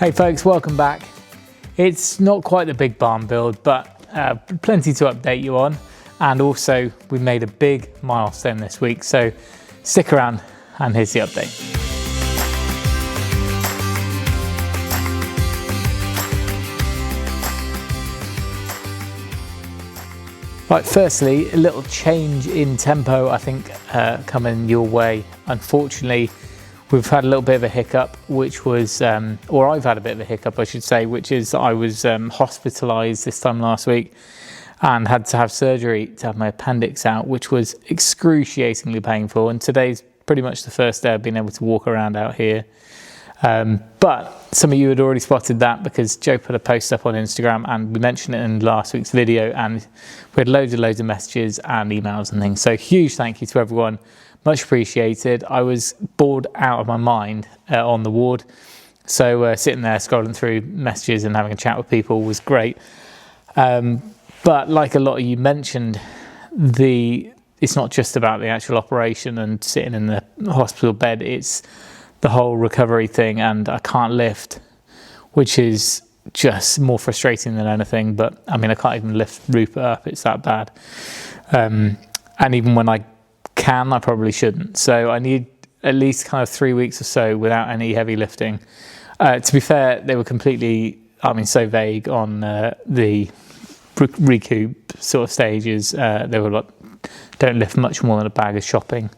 Hey folks, welcome back. It's not quite the big barn build, but plenty to update you on. And also we made a big milestone this week, so stick around and here's the update. Right, firstly, a little change in tempo, I think, coming your way. Unfortunately, we've had a little bit of a hiccup, which was, or I've had a bit of a hiccup, I should say, which is I was hospitalised this time last week and had to have surgery to have my appendix out, which was excruciatingly painful. And today's pretty much the first day I've been able to walk around out here. But some of you had already spotted that because Joe put a post up on Instagram and we mentioned it in last week's video, and we had loads of messages and emails and things. So huge thank you to everyone, much appreciated. I was bored out of my mind on the ward, so sitting there scrolling through messages and having a chat with people was great. But like a lot of you mentioned, it's not just about the actual operation and sitting in the hospital bed, it's the whole recovery thing, and I can't lift, which is just more frustrating than anything. But I mean, I can't even lift Rupert up, it's that bad. And even when I can, I probably shouldn't. So I need at least kind of 3 weeks or so without any heavy lifting. To be fair, they were completely, so vague on the recoup sort of stages. They were like, don't lift much more than a bag of shopping.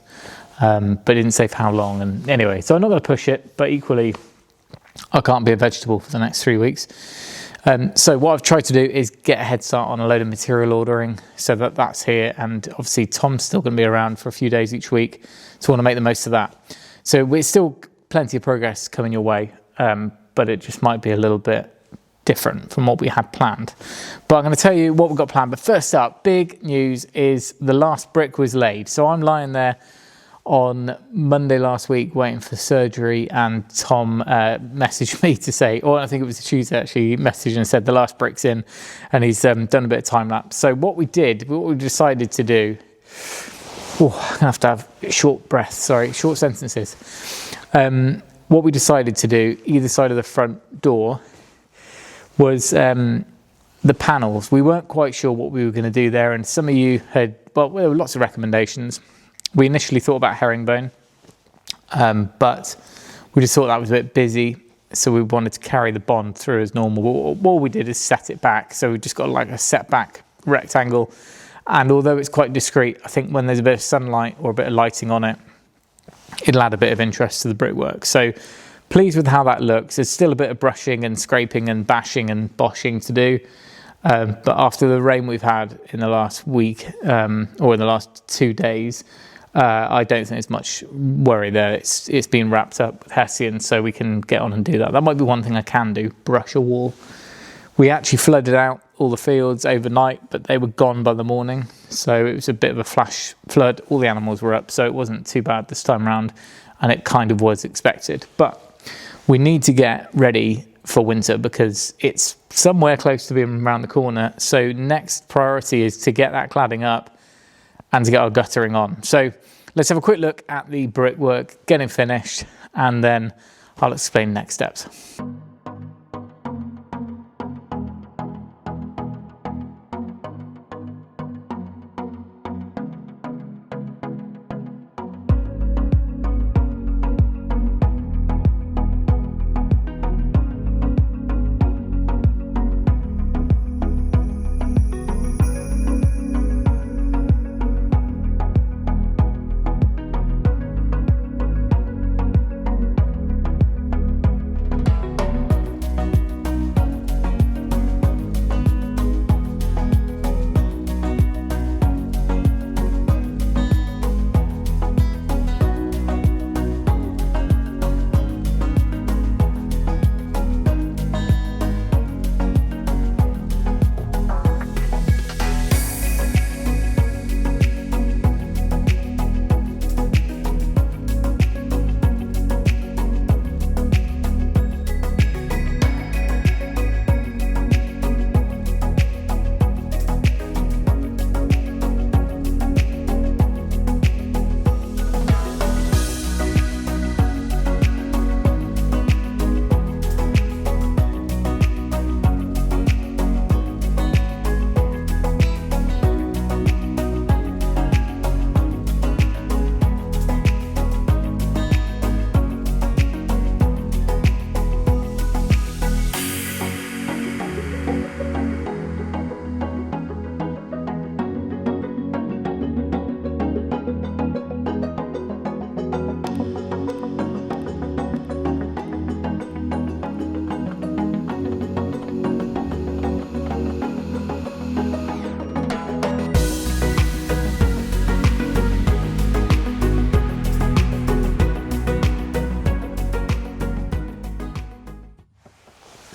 But didn't say for how long. And anyway, so I'm not going to push it, but equally I can't be a vegetable for the next 3 weeks. So what I've tried to do is get a head start on a load of material ordering so that that's here. And obviously Tom's still going to be around for a few days each week, so I want to make the most of that. So we're still plenty of progress coming your way, but it just might be a little bit different from what we had planned. But I'm going to tell you what we've got planned. But first up, big news is the last brick was laid. So I'm lying there on Monday last week waiting for surgery, and Tom messaged me to say, or I think it was Tuesday actually, he messaged and said the last brick's in, and he's done a bit of time lapse. So what we decided to do, I'm gonna have to have short sentences. What we decided to do either side of the front door was the panels. We weren't quite sure what we were going to do there, and some of you had, there were lots of recommendations. We initially thought about herringbone, but we just thought that was a bit busy, so we wanted to carry the bond through as normal. What we did is set it back, so we just got like a set back rectangle, and although it's quite discreet, I think when there's a bit of sunlight or a bit of lighting on it, it'll add a bit of interest to the brickwork. So pleased with how that looks. There's still a bit of brushing and scraping and bashing and boshing to do. But after the rain we've had in the last week, or in the last 2 days, I don't think there's much worry there. It's been wrapped up with Hessian, so we can get on and do that. That might be one thing I can do, brush a wall. We actually flooded out all the fields overnight, but they were gone by the morning. So it was a bit of a flash flood. All the animals were up, so it wasn't too bad this time around, and it kind of was expected. But we need to get ready for winter because it's somewhere close to being around the corner. So next priority is to get that cladding up and to get our guttering on. So let's have a quick look at the brickwork, getting finished, and then I'll explain next steps.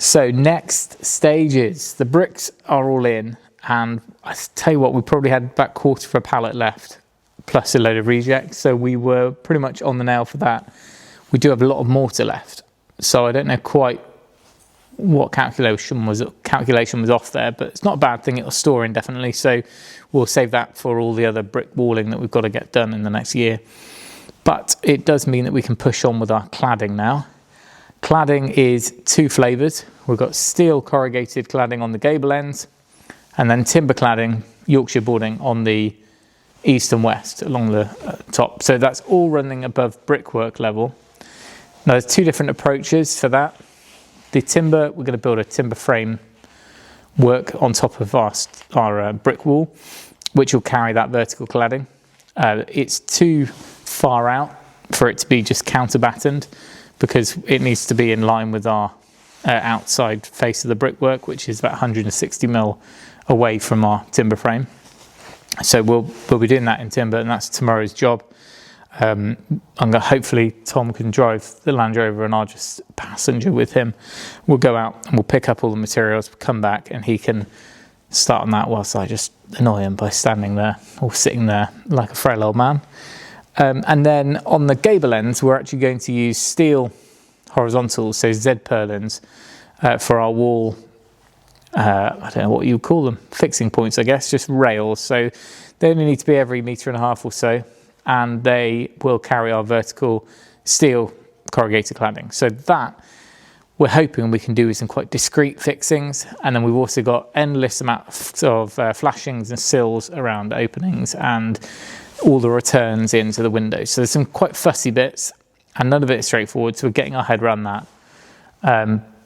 So next stages, the bricks are all in, and I tell you what, we probably had about quarter of a pallet left, plus a load of rejects. So we were pretty much on the nail for that. We do have a lot of mortar left, so I don't know quite what calculation was off there, but it's not a bad thing. It'll store indefinitely, so we'll save that for all the other brick walling that we've got to get done in the next year. But it does mean that we can push on with our cladding now. Cladding is two flavours. We've got steel corrugated cladding on the gable ends, and then timber cladding, Yorkshire boarding on the east and west along the top. So that's all running above brickwork level. Now there's two different approaches for that. The timber, we're going to build a timber frame work on top of our brick wall, which will carry that vertical cladding. It's too far out for it to be just counter-battened, because it needs to be in line with our outside face of the brickwork, which is about 160 mil away from our timber frame. So we'll be doing that in timber, and that's tomorrow's job. Hopefully Tom can drive the Land Rover and I'll just passenger with him. We'll go out and we'll pick up all the materials, come back, and he can start on that whilst I just annoy him by standing there or sitting there like a frail old man. And then on the gable ends, we're actually going to use steel horizontals, so Z purlins, for our wall. I don't know what you would call them, fixing points, I guess, just rails. So they only need to be every 1.5 meters or so, and they will carry our vertical steel corrugated cladding. So that we're hoping we can do with some quite discrete fixings, and then we've also got endless amounts of flashings and sills around openings and all the returns into the windows. So there's some quite fussy bits, and none of it is straightforward, so we're getting our head around that.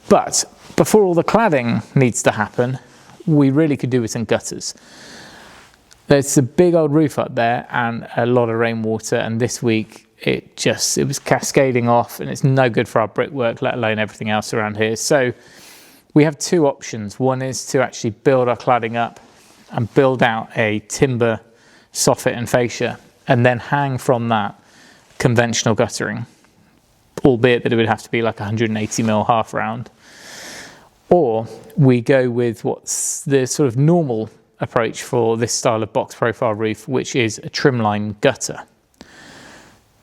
But before all the cladding needs to happen, we really could do with some gutters. There's a big old roof up there and a lot of rainwater, and this week it was cascading off, and it's no good for our brickwork, let alone everything else around here. So we have two options. One is to actually build our cladding up and build out a timber soffit and fascia, and then hang from that conventional guttering, albeit that it would have to be like 180 mil half round. Or we go with what's the sort of normal approach for this style of box profile roof, which is a trimline gutter.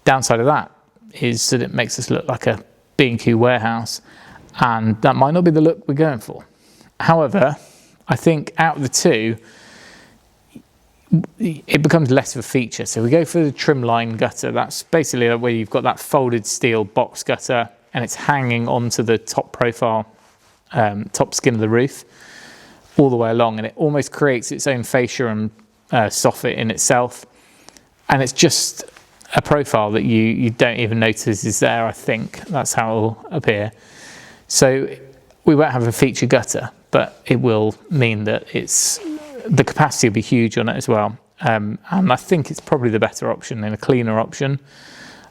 Downside of that is that it makes us look like a B&Q warehouse, and that might not be the look we're going for. However, I think out of the two, it becomes less of a feature. So we go for the trimline gutter. That's basically where you've got that folded steel box gutter, and it's hanging onto the top profile, top skin of the roof all the way along, and it almost creates its own fascia and soffit in itself, and it's just a profile that you don't even notice is there. I think that's how it will appear. So we won't have a feature gutter, but it will mean that the capacity will be huge on it as well, and I think it's probably the better option and a cleaner option,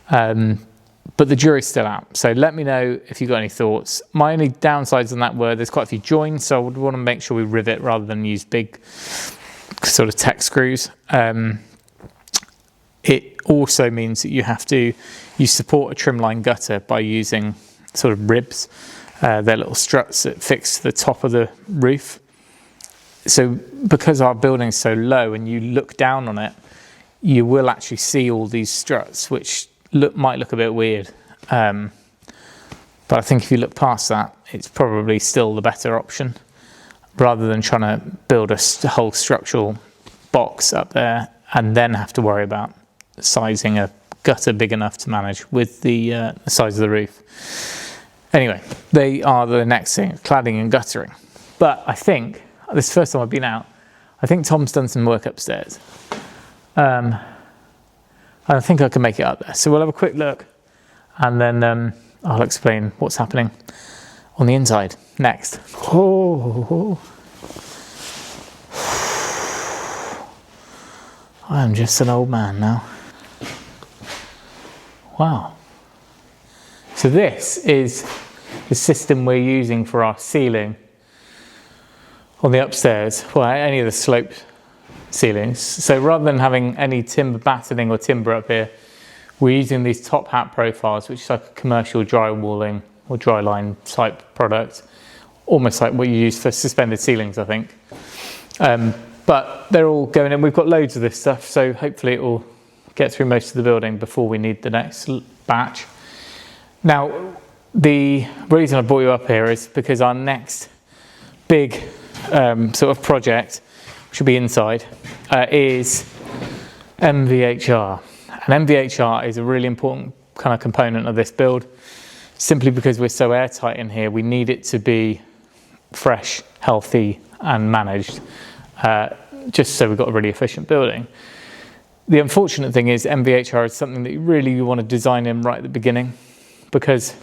but the jury's still out. So let me know if you've got any thoughts. My only downsides on that were there's quite a few joins, so I would want to make sure we rivet rather than use big sort of tech screws. It also means that you support a trimline gutter by using sort of ribs. They're little struts that fix the top of the roof. So because our building's so low and you look down on it, you will actually see all these struts, which might look a bit weird. But I think if you look past that, it's probably still the better option, rather than trying to build a whole structural box up there and then have to worry about sizing a gutter big enough to manage with the size of the roof. Anyway, they are the next thing, cladding and guttering. But I think, this is the first time I've been out, I think Tom's done some work upstairs. I think I can make it up there. So we'll have a quick look, and then I'll explain what's happening on the inside next. Oh, I am just an old man now. Wow. So this is the system we're using for our ceiling on the upstairs, well, any of the sloped ceilings. So rather than having any timber battening or timber up here, we're using these top hat profiles, which is like a commercial drywalling or dry line type product, almost like what you use for suspended ceilings, I think. But they're all going in. We've got loads of this stuff, so hopefully it will get through most of the building before we need the next batch. Now, the reason I brought you up here is because our next big sort of project, which will be inside, is MVHR. And MVHR is a really important kind of component of this build, simply because we're so airtight in here. We need it to be fresh, healthy and managed, just so we've got a really efficient building. The unfortunate thing is MVHR is something that you really want to design in right at the beginning, because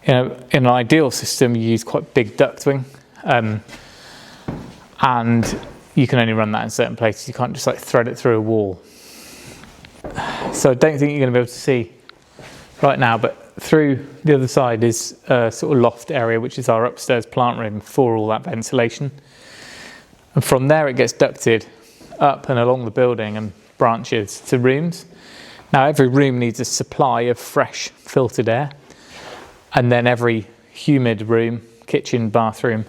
in an ideal system you use quite big ducting, and you can only run that in certain places. You can't just like thread it through a wall. So I don't think you're going to be able to see right now, but through the other side is a sort of loft area, which is our upstairs plant room for all that ventilation. And from there it gets ducted up and along the building and branches to rooms. Now every room needs a supply of fresh filtered air, and then every humid room, kitchen, bathroom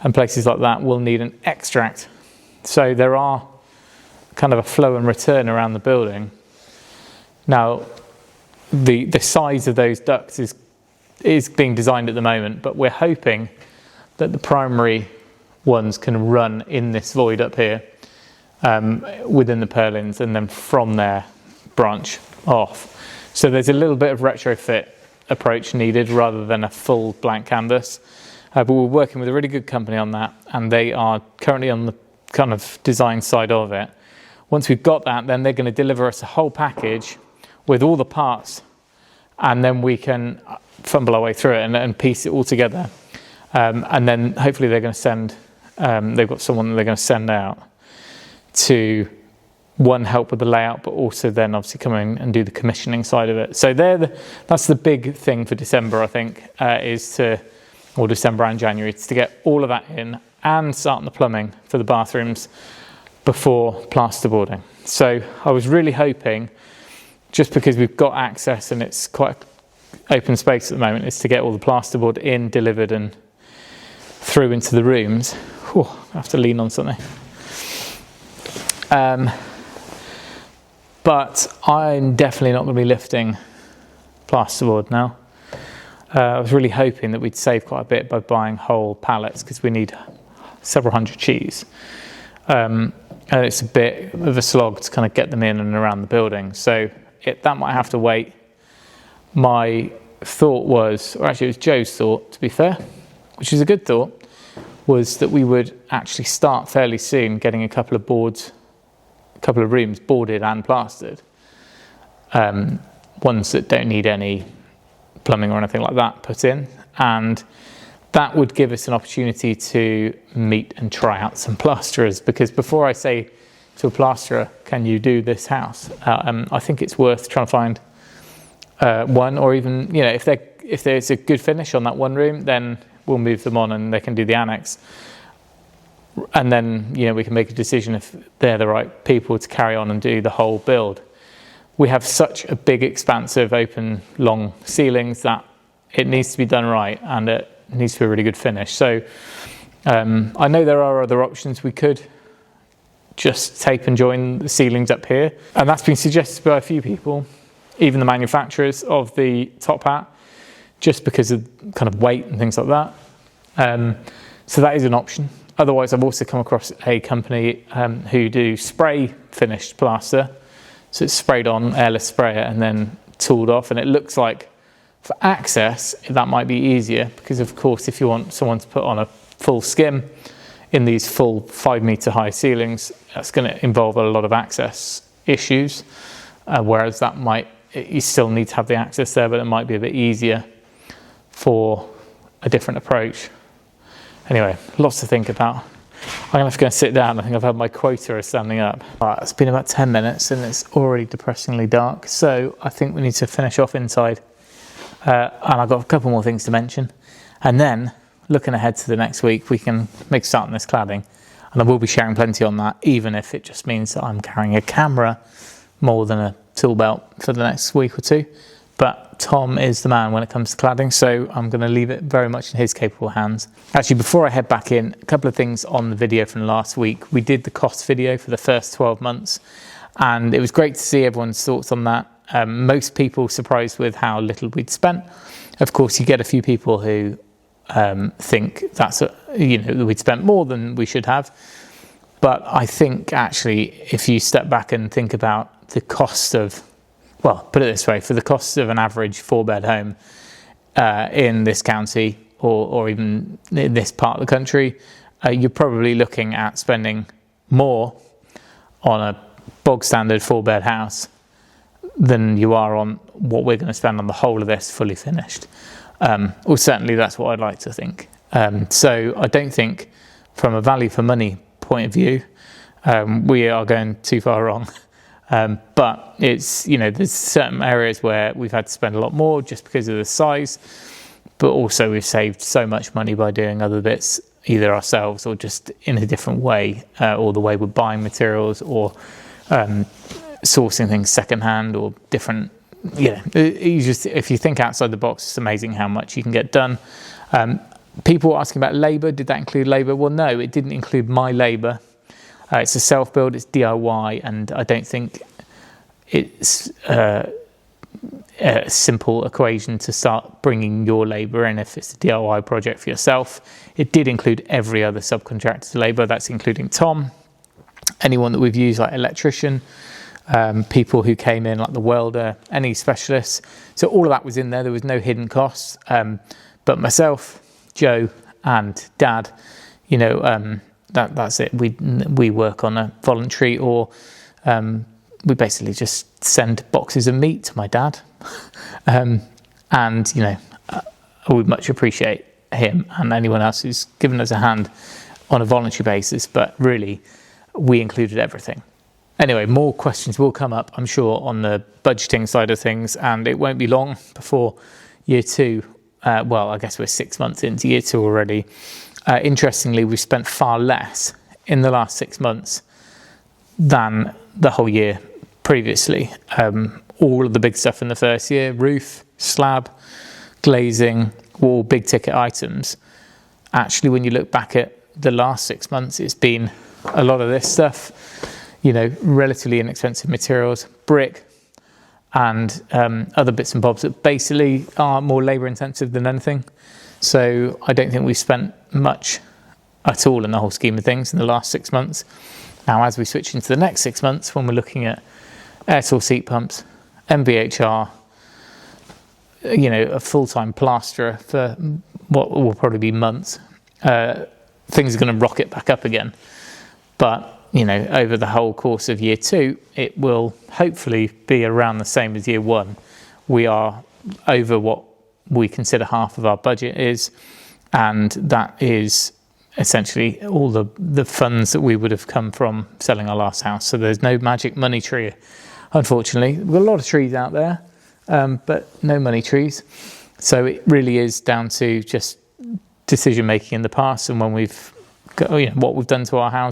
and places like that will need an extract. So there are kind of a flow and return around the building. Now the size of those ducts is being designed at the moment, but we're hoping that the primary ones can run in this void up here within the purlins, and then from there branch off. So there's a little bit of retrofit approach needed rather than a full blank canvas, but we're working with a really good company on that, and they are currently on the kind of design side of it. Once we've got that, then they're going to deliver us a whole package with all the parts, and then we can fumble our way through it and piece it all together, and then hopefully they're going to send they've got someone that they're going to send out to help with the layout, but also then obviously come in and do the commissioning side of it. So that's the big thing for December, I think, or December and January, is to get all of that in and start on the plumbing for the bathrooms before plasterboarding. So I was really hoping, just because we've got access and it's quite open space at the moment, is to get all the plasterboard in, delivered and through into the rooms. Whew, I have to lean on something. But I'm definitely not going to be lifting plasterboard now. I was really hoping that we'd save quite a bit by buying whole pallets, because we need several hundred sheets. And it's a bit of a slog to kind of get them in and around the building. So that might have to wait. My thought was, or actually it was Joe's thought, to be fair, which is a good thought, was that we would actually start fairly soon getting a couple of rooms boarded and plastered. Ones that don't need any plumbing or anything like that put in. And that would give us an opportunity to meet and try out some plasterers, because before I say to a plasterer, can you do this house? I think it's worth trying to find one, or even, if there's a good finish on that one room, then we'll move them on and they can do the annex. And then, we can make a decision if they're the right people to carry on and do the whole build. We have such a big, expansive, open, long ceilings that it needs to be done right, and it needs to be a really good finish. So I know there are other options. We could just tape and join the ceilings up here, and that's been suggested by a few people, even the manufacturers of the top hat, just because of kind of weight and things like that. So that is an option. Otherwise, I've also come across a company who do spray finished plaster. So it's sprayed on, airless sprayer, and then tooled off. And it looks like for access, that might be easier, because of course, if you want someone to put on a full skim in these full 5 meter high ceilings, that's going to involve a lot of access issues. Whereas you still need to have the access there, but it might be a bit easier for a different approach. Anyway, lots to think about. I'm going to have to go and sit down. I think I've had my quota of standing up. Right, it's been about 10 minutes and it's already depressingly dark. So I think we need to finish off inside. And I've got a couple more things to mention. And then, looking ahead to the next week, we can make a start on this cladding. And I will be sharing plenty on that, even if it just means that I'm carrying a camera more than a tool belt for the next week or two. but Tom is the man when it comes to cladding, so I'm going to leave it very much in his capable hands. Actually, before I head back in, a couple of things on the video from last week. We did the cost video for the first 12 months, and it was great to see everyone's thoughts on that. Most people surprised with how little we'd spent. Of course, you get a few people who think that's we'd spent more than we should have. But I think actually, if you step back and think about the cost of, well, put it this way, for the cost of an average 4-bed home in this county or even in this part of the country, you're probably looking at spending more on a bog standard 4-bed house than you are on what we're going to spend on the whole of this fully finished. Or certainly that's what I'd like to think. So I don't think from a value for money point of view, we are going too far wrong. But it's, there's certain areas where we've had to spend a lot more just because of the size, but also we've saved so much money by doing other bits, either ourselves or just in a different way, or the way we're buying materials or sourcing things secondhand or different. If you think outside the box, it's amazing how much you can get done. People were asking about labour. Did that include labour? Well, no, it didn't include my labour. It's a self-build, it's DIY, and I don't think it's a simple equation to start bringing your labour in if it's a DIY project for yourself. It did include every other subcontractor's labour. That's including Tom, anyone that we've used like electrician, people who came in like the welder, any specialists. So all of that was in there. There was no hidden costs. But myself, Joe and Dad, that's it. We work on a voluntary, or we basically just send boxes of meat to my dad. I would much appreciate him and anyone else who's given us a hand on a voluntary basis, but really we included everything. Anyway, more questions will come up, I'm sure, on the budgeting side of things, and it won't be long before year 2. I guess we're 6 months into year 2 already. Interestingly, we've spent far less in the last 6 months than the whole year previously. All of the big stuff in the first year, roof, slab, glazing, all big ticket items. Actually, when you look back at the last 6 months, it's been a lot of this stuff, relatively inexpensive materials, brick, and other bits and bobs that basically are more labour intensive than anything. So I don't think we've spent much at all in the whole scheme of things in the last 6 months. Now, as we switch into the next 6 months, when we're looking at air source heat pumps, MVHR, a full-time plasterer for what will probably be months, things are going to rocket back up again. But over the whole course of year 2, it will hopefully be around the same as year 1. We are over what we consider half of our budget is, and that is essentially all the funds that we would have come from selling our last house. So there's no magic money tree, unfortunately. We've got a lot of trees out there, but no money trees. So it really is down to just decision making in the past, and when we've got, what we've done to our house